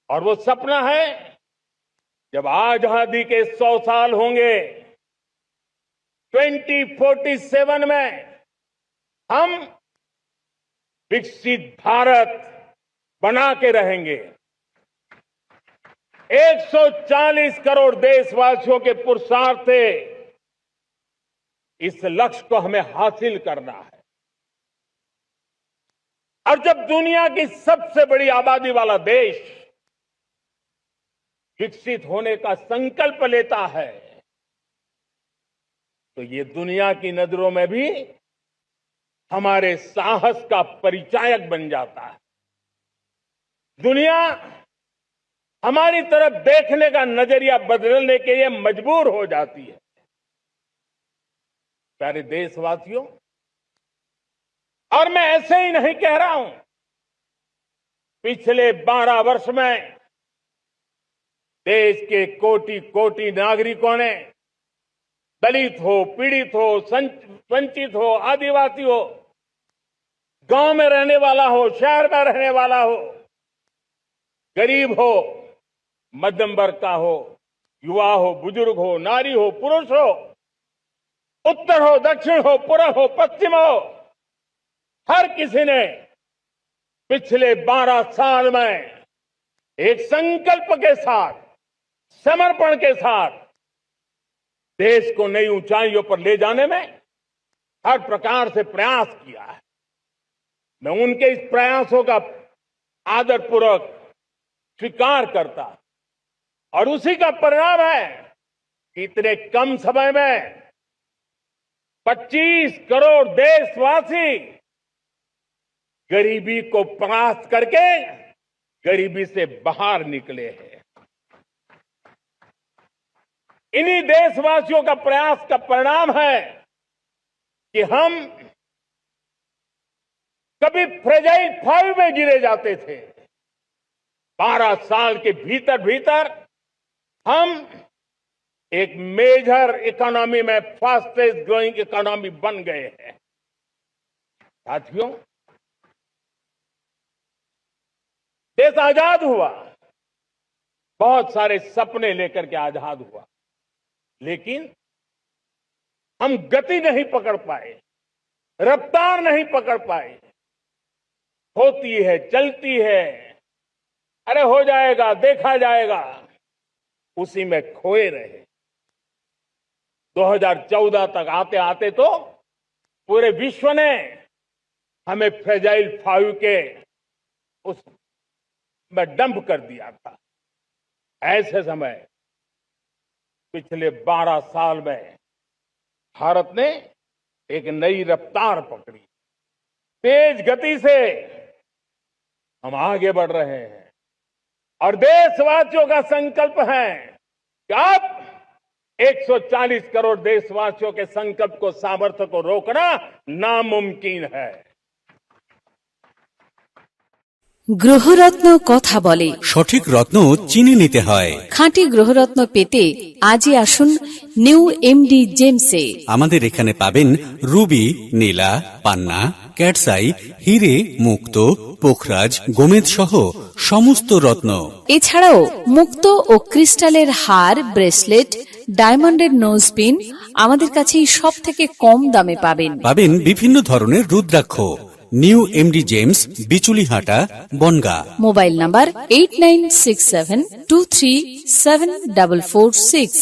और वो सपना है जब आजादी के 100 साल होंगे, 2047 में हम विकसित भारत बना के रहेंगे। 140 करोड़ देशवासियों के पुरुषार्थ से इस लक्ष्य को हमें हासिल करना है। और जब दुनिया की सबसे बड़ी आबादी वाला देश विकसित होने का संकल्प लेता है, तो ये दुनिया की नजरों में भी हमारे साहस का परिचायक बन जाता है। दुनिया हमारी तरफ देखने का नजरिया बदलने के लिए मजबूर हो जाती है। प्यारे देशवासियों, और मैं ऐसे ही नहीं कह रहा हूं। पिछले 12 वर्ष में देश के कोटि कोटि नागरिकों ने, दलित हो, पीड़ित हो, वंचित हो, आदिवासी हो, गांव में रहने वाला हो, शहर में रहने वाला हो, गरीब हो, मध्यम वर्ग का हो, युवा हो, बुजुर्ग हो, नारी हो, पुरुष हो, उत्तर हो, दक्षिण हो, पूर्व हो, पश्चिम हो, हर किसी ने पिछले 12 साल में एक संकल्प के साथ, समर्पण के साथ देश को नई ऊंचाइयों पर ले जाने में हर प्रकार से प्रयास किया है। मैं उनके इस प्रयासों का आदरपूर्वक स्वीकार करता, और उसी का परिणाम है कि इतने कम समय में 25 करोड़ देशवासी गरीबी को परास्त करके गरीबी से बाहर निकले हैं। इन्हीं देशवासियों का प्रयास का परिणाम है कि हम कभी फ्रेजाइल 5 में गिरे जाते थे। 12 साल के भीतर भीतर हम एक मेजर इकोनॉमी में फास्टेस्ट ग्रोइंग इकोनॉमी बन गए हैं। साथियों, देश आजाद हुआ, बहुत सारे सपने लेकर के आजाद हुआ, लेकिन हम गति नहीं पकड़ पाए, रफ्तार नहीं पकड़ पाए। होती है, चलती है, अरे हो जाएगा, देखा जाएगा, उसी में खोए रहे। 2014 तक आते आते तो पूरे विश्व ने हमें फ्रेजाइल 5 के उस में डंप कर दिया था। ऐसे समय पिछले 12 साल में भारत ने एक नई रफ्तार पकड़ी। तेज गति से हम आगे बढ़ रहे हैं, और देशवासियों का संकल्प है कि अब 140 करोड़ देशवासियों के संकल्प को, सामर्थ्य को रोकना नामुमकिन है। গ্রহরত্ন কথা বলে, সঠিক রত্ন চিনে নিতে হয়। খাঁটি গ্রহরত্ন পেতে আজই আসুন নিউ এমডি জেমসে। আমাদের এখানে পাবেন রুবি, নীলা, পান্না, ক্যাটসাই, হিরে, মুক্ত, পোখরাজ, গোমেদ সহ সমস্ত রত্ন। এছাড়াও মুক্ত ও ক্রিস্টালের হার, ব্রেসলেট, ডায়মন্ডের নোজপিন আমাদের কাছেই সব থেকে কম দামে পাবেন। পাবেন বিভিন্ন ধরনের রুদ্রাক্ষ। New MD gems, Bichulihata, Bongaon. Mobile number 8967237446।